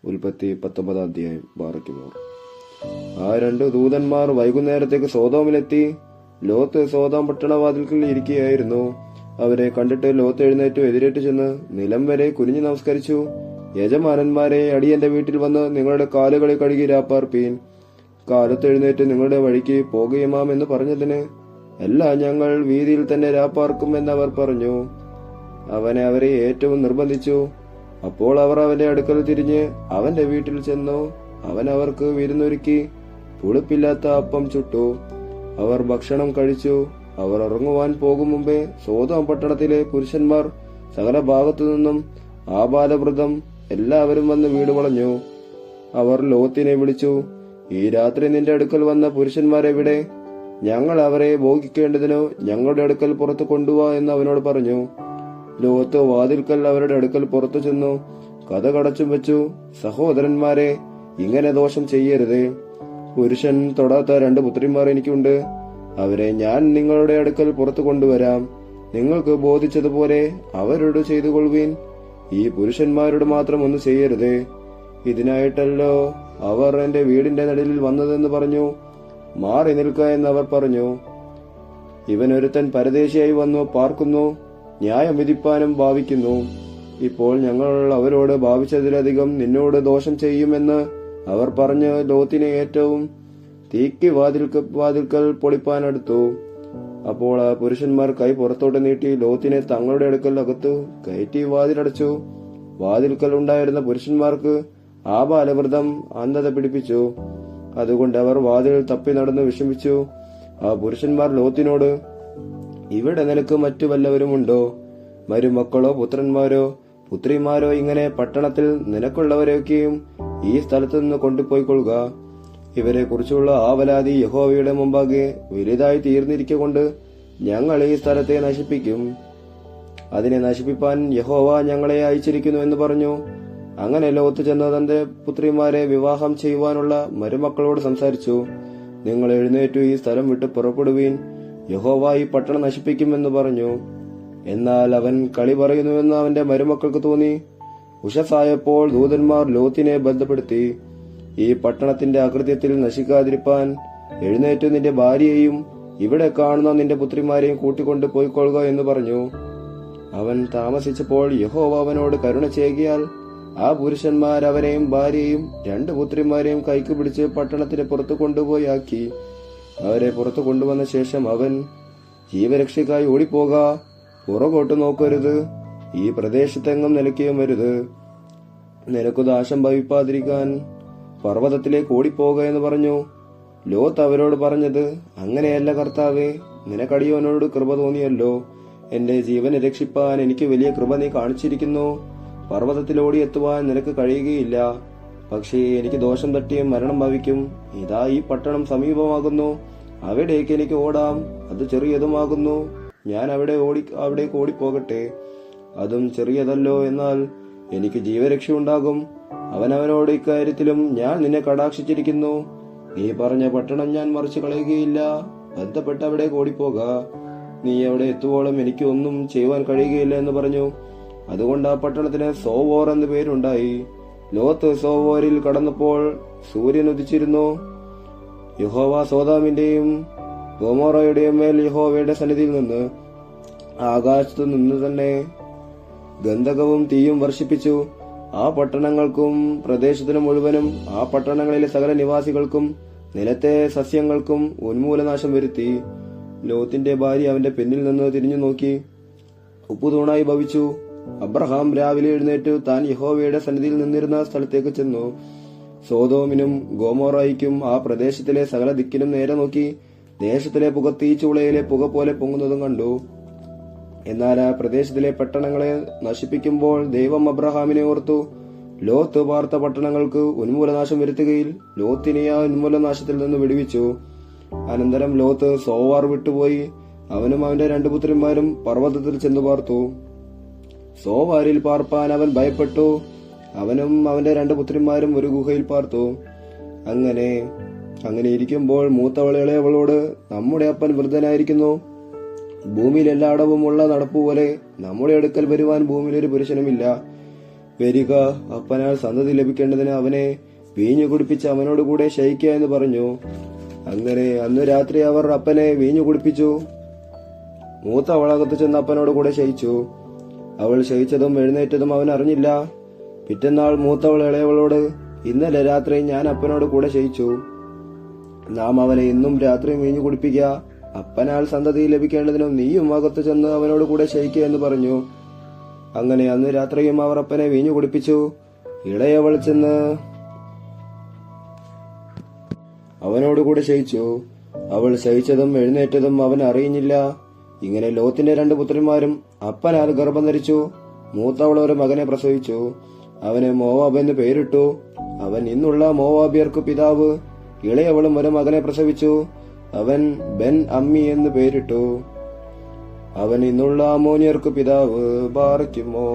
ഉൽപ്പത്തി 19 അധ്യായം. ബാറയ്ക്കുമോർ. ആ 2 ദൂതന്മാർ വൈകുന്നേരത്തേക്ക് സോതോമിലെത്തി. ലോത്ത് സോതോം പട്ടണവാതിൽക്കൽ ഇരിക്കുകയായിരുന്നു. അവരെ കണ്ടിട്ട് ലോത്ത് എഴുന്നേറ്റു എതിരേറ്റു ചെന്ന് നിലം വരെ കുനിഞ്ഞു നമസ്കരിച്ചു. യജമാനന്മാരെ, അടിയന്റെ വീട്ടിൽ വന്ന് നിങ്ങളുടെ കാലുകളെ കഴുകി രാപ്പാർപ്പീൻ. കാലത്ത് എഴുന്നേറ്റ് നിങ്ങളുടെ വഴിക്ക് പോകുകയുമാം എന്ന് പറഞ്ഞതിന്, അല്ല, ഞങ്ങൾ വീതിയിൽ തന്നെ രാപ്പാർക്കും എന്നവർ പറഞ്ഞു. അവനെ അവരെ ഏറ്റവും നിർബന്ധിച്ചു. അപ്പോൾ അവർ അവന്റെ അടുക്കൽ തിരിഞ്ഞ് അവന്റെ വീട്ടിൽ ചെന്നു. അവൻ അവർക്ക് വിരുന്നൊരുക്കി പുളിപ്പില്ലാത്ത അപ്പം ചുട്ടു. അവർ ഭക്ഷണം കഴിച്ചു. അവർ ഇറങ്ങുവാൻ പോകും മുമ്പേ സോദോം പട്ടണത്തിലെ പുരുഷന്മാർ സകല ഭാഗത്തു നിന്നും ആബാലവൃതം എല്ലാവരും വന്ന് വീട് വളഞ്ഞു. അവർ ലോത്തിനെ വിളിച്ചു, ഈ രാത്രി നിന്റെ അടുക്കൽ വന്ന പുരുഷന്മാരെവിടെ? ഞങ്ങൾ അവരെ ഭോഗിക്കേണ്ടതിനോ ഞങ്ങളുടെ അടുക്കൽ പുറത്തു കൊണ്ടുപോവാ എന്ന് അവനോട് പറഞ്ഞു. ലോത്ത് വാതിൽക്കൽ അവരുടെ അടുക്കൽ പുറത്തു ചെന്നു കഥ കടച്ചും വെച്ചു. സഹോദരന്മാരെ, ഇങ്ങനെ ദോഷം ചെയ്യരുതേ. പുരുഷൻ തൊടാത്ത 2 പുത്രിമാർ എനിക്കുണ്ട്. അവരെ ഞാൻ നിങ്ങളുടെ അടുക്കൽ പുറത്തു കൊണ്ടുവരാം. നിങ്ങൾക്ക് ബോധിച്ചതുപോലെ അവരോട് ചെയ്തു കൊള്ളുവീൻ. ഈ പുരുഷന്മാരോട് മാത്രം ഒന്നും ചെയ്യരുതേ. ഇതിനായിട്ടല്ലോ അവർ എന്റെ വീടിന്റെ നടുവിൽ വന്നതെന്ന് പറഞ്ഞു. മാറി നിൽക്ക എന്നവർ പറഞ്ഞു. ഇവനൊരുത്തൻ പരദേശിയായി വന്നു പാർക്കുന്നു, ന്യായം വിധിപ്പാനും ഭാവിക്കുന്നു. ഇപ്പോൾ ഞങ്ങൾ അവരോട് ഭാവിച്ചതിലധികം നിന്നോട് ദോഷം ചെയ്യുമെന്ന് അവർ പറഞ്ഞ് ലോത്തിനെ ഏറ്റവും തീക്കി വാതിൽക്കൽ പൊളിപ്പാനടുത്തു. അപ്പോൾ ആ പുരുഷന്മാർ കൈ പുറത്തോട്ട് നീട്ടി ലോത്തിനെ തങ്ങളുടെ അടുക്കൽ അകത്തു കയറ്റി വാതിലടച്ചു. വാതിൽക്കൽ ഉണ്ടായിരുന്ന പുരുഷന്മാർക്ക് ആബാലവൃതം അന്ധത പിടിപ്പിച്ചു. അതുകൊണ്ട് അവർ വാതിൽ തപ്പി നടന്ന് വിഷമിച്ചു. ആ പുരുഷന്മാർ ലോത്തിനോട്, ഇവിടെ നിനക്ക് മറ്റു വല്ലവരുമുണ്ടോ? മരുമക്കളോ പുത്രന്മാരോ പുത്രിമാരോ ഇങ്ങനെ പട്ടണത്തിൽ നിനക്കുള്ളവരെയൊക്കെയും ഈ സ്ഥലത്തു നിന്ന് കൊണ്ടുപോയിക്കൊള്ളുക. ഇവരെ കുറിച്ചുള്ള ആവലാതി യഹോവയുടെ മുമ്പാകെ വലുതായി തീർന്നിരിക്കൊണ്ട് ഞങ്ങൾ ഈ സ്ഥലത്തെ നശിപ്പിക്കും. അതിനെ നശിപ്പിപ്പാൻ യഹോവ ഞങ്ങളെ അയച്ചിരിക്കുന്നു എന്ന് പറഞ്ഞു. അങ്ങനെ ലോത്ത് ചെന്ന് തന്റെ പുത്രിമാരെ വിവാഹം ചെയ്യുവാനുള്ള മരുമക്കളോട് സംസാരിച്ചു. നിങ്ങൾ എഴുന്നേറ്റു ഈ സ്ഥലം വിട്ട് പുറപ്പെടുവീൻ. യഹോവ ഈ പട്ടണം നശിപ്പിക്കുമെന്ന് പറഞ്ഞു. എന്നാൽ അവൻ കളി പറയുന്നുവെന്ന് അവന്റെ മരുമക്കൾക്ക് തോന്നി. ഉഷസായപ്പോൾ ദൂതന്മാർ ലോത്തിനെ ബന്ധപ്പെടുത്തി, ഈ പട്ടണത്തിന്റെ അകൃത്യത്തിൽ നശിക്കാതിരിപ്പാൻ എഴുന്നേറ്റു നിന്റെ ഭാര്യയെയും ഇവിടെ കാണുന്ന നിന്റെ പുത്രിമാരെയും കൂട്ടിക്കൊണ്ട് പോയിക്കൊള്ളുക എന്ന് പറഞ്ഞു. അവൻ താമസിച്ചപ്പോൾ യഹോവ അവനോട് കരുണ ചെയ്യുകയാൽ ആ പുരുഷന്മാർ അവനെയും ഭാര്യയെയും 2 പുത്രിമാരെയും കൈക്ക് പിടിച്ച് പട്ടണത്തിന് പുറത്തു കൊണ്ടുപോയി ആക്കി. അവരെ പുറത്തു കൊണ്ടുവന്ന ശേഷം അവൻ, ജീവരക്ഷയ്ക്കായി ഓടിപ്പോക, പുറകോട്ട് നോക്കരുത്, ഈ പ്രദേശത്തെങ്ങും നിലയ്ക്കുകയും വരുത്. നിനക്കു ദാശം ഭവിപ്പാതിരിക്കാൻ പർവ്വതത്തിലേക്ക് ഓടിപ്പോക എന്ന് പറഞ്ഞു. ലോത്ത് അവരോട് പറഞ്ഞത്, അങ്ങനെയല്ല കർത്താവേ, നിനക്കടിയവനോട് കൃപ തോന്നിയല്ലോ. എന്റെ ജീവനെ രക്ഷിപ്പാൻ എനിക്ക് വലിയ കൃപ നീ കാണിച്ചിരിക്കുന്നു. പർവ്വതത്തിലോടി എത്തുവാൻ നിനക്ക് കഴിയുകയില്ല. പക്ഷേ എനിക്ക് ദോഷം തട്ടിയും മരണം ഭവിക്കും. ഇതാ ഈ പട്ടണം സമീപമാകുന്നു, അവിടേക്ക് എനിക്ക് ഓടാം, അത് ചെറിയതുമാകുന്നു. ഞാൻ അവിടേക്ക് ഓടിപ്പോകട്ടെ, അതും ചെറിയതല്ലോ, എന്നാൽ എനിക്ക് ജീവരക്ഷ ഉണ്ടാകും. അവനവനോട്, ഇക്കാര്യത്തിലും ഞാൻ നിന്നെ കടാക്ഷിച്ചിരിക്കുന്നു. നീ പറഞ്ഞ പട്ടണം ഞാൻ മറിച്ചു കളയുകയില്ല. ബന്ധപ്പെട്ട് അവിടേക്ക് ഓടിപ്പോക. നീ അവിടെ എത്തുവോളം എനിക്ക് ഒന്നും ചെയ്യുവാൻ കഴിയുകയില്ല എന്ന് പറഞ്ഞു. അതുകൊണ്ട് ആ പട്ടണത്തിന് സോവോർ എന്ന് പേരുണ്ടായി. ലോത്ത് സോവോരിൽ കടന്നപ്പോൾ സൂര്യൻ ഉദിച്ചിരുന്നു. യഹോവ സോദോമിന്റെയും ഗൊമോറയുടെയും മേൽ യഹോവയുടെ സന്നിധിയിൽ നിന്ന് ആകാശത്തു നിന്ന് തന്നെ ഗന്ധകവും തീയും വർഷിപ്പിച്ചു. ആ പട്ടണങ്ങൾക്കും പ്രദേശത്തിനു മുഴുവനും ആ പട്ടണങ്ങളിലെ സകല നിവാസികൾക്കും നിലത്തെ സസ്യങ്ങൾക്കും ഉന്മൂലനാശം വരുത്തി. ലോത്തിന്റെ ഭാര്യ അവന്റെ പിന്നിൽ നിന്ന് തിരിഞ്ഞു നോക്കി ഉപ്പുതൂണായി ഭവിച്ചു. അബ്രഹാം രാവിലെ എഴുന്നേറ്റ് താൻ യഹോവയുടെ സന്നിധിയിൽ നിന്നിരുന്ന സ്ഥലത്തേക്ക് ചെന്നു. സോദോമിനും ഗോമോറായിക്കും ആ പ്രദേശത്തിലെ സകല ദിക്കിനും നേരെ നോക്കി. ദേശത്തിലെ പുക തീച്ചുളയിലെ പുക പോലെ പൊങ്ങുന്നതും കണ്ടു. എന്നാൽ ആ പ്രദേശത്തിലെ പട്ടണങ്ങളെ നശിപ്പിക്കുമ്പോൾ ദൈവം അബ്രഹാമിനെ ഓർത്തു. ലോത്ത് പാർത്ത പട്ടണങ്ങൾക്ക് ഉന്മൂലനാശം വരുത്തുകയിൽ ലോത്തിനെ ആ ഉന്മൂലനാശത്തിൽ നിന്ന് വിടുവിച്ചു. അനന്തരം ലോത്ത് സോവാർ വിട്ടുപോയി. അവനും അവന്റെ 2 പുത്രന്മാരും പർവ്വതത്തിൽ ചെന്നു പാർത്തു. സോവാരിൽ പാർപ്പാൻ അവൻ ഭയപ്പെട്ടു. അവനും അവന്റെ 2 പുത്രന്മാരും ഒരു ഗുഹയിൽ പാർത്തു. അങ്ങനെ ഇരിക്കുമ്പോൾ മൂത്തവൾ ഇളയവളോട്, നമ്മുടെ അപ്പൻ വൃദ്ധനായിരിക്കുന്നു. ഭൂമിയിൽ എല്ലായിടവും ഉള്ള നടപ്പുപോലെ നമ്മുടെ അടുക്കൽ വരുവാൻ ഭൂമിയിൽ ഒരു പുരുഷനുമില്ല. വരിക, അപ്പനാൽ സന്തതി ലഭിക്കേണ്ടതിന് അവനെ വീഞ്ഞു കുടിപ്പിച്ച് അവനോട് കൂടെ ശയിക്കുക എന്ന് പറഞ്ഞു. അങ്ങനെ അന്ന് രാത്രി അവർ അപ്പനെ വീഞ്ഞു കുടിപ്പിച്ചു. മൂത്ത അവളകത്ത് ചെന്ന് അപ്പനോട് കൂടെ ശയിച്ചു. അവൾ ശയിച്ചതും എഴുന്നേറ്റതും അവൻ അറിഞ്ഞില്ല. പിറ്റന്നാൾ മൂത്തവൾ ഇളയവളോട്, ഇന്നലെ രാത്രി ഞാൻ അപ്പനോട് കൂടെ ശയിച്ചു. നാം അവനെ ഇന്നും രാത്രി വീഞ്ഞു കുടിപ്പിക്കുക, അപ്പനാൽ സന്തതി ലഭിക്കേണ്ടതിനും നീയും അകത്ത് ചെന്ന് അവനോട് കൂടെ ശയിക്കുക എന്ന് പറഞ്ഞു. അങ്ങനെ അന്ന് രാത്രിയും അവർ അപ്പനെ വീഞ്ഞു കുടിപ്പിച്ചു. ഇളയവൾ ചെന്ന് അവനോടുകൂടെ ശയിച്ചു. അവൾ ശയിച്ചതും എഴുന്നേറ്റതും അവൻ അറിയുന്നില്ല. ഇങ്ങനെ ലോത്തിന്റെ 2 പുത്രന്മാരും അപ്പനാൽ ഗർഭം ധരിച്ചു. മൂത്തവൾ ഒരു മകനെ പ്രസവിച്ചു. അവന് മോവാബ് എന്ന് പേരിട്ടു. അവൻ ഇന്നുള്ള മോവാബിയർക്ക് പിതാവ്. ഇളയവളും ഒരു മകനെ പ്രസവിച്ചു. അവൻ ബെൻ അമ്മി എന്ന് പേരിട്ടു. അവൻ ഇന്നുള്ള അമ്മോനിയർക്ക് പിതാവ്. ബാറയ്ക്കുമോ.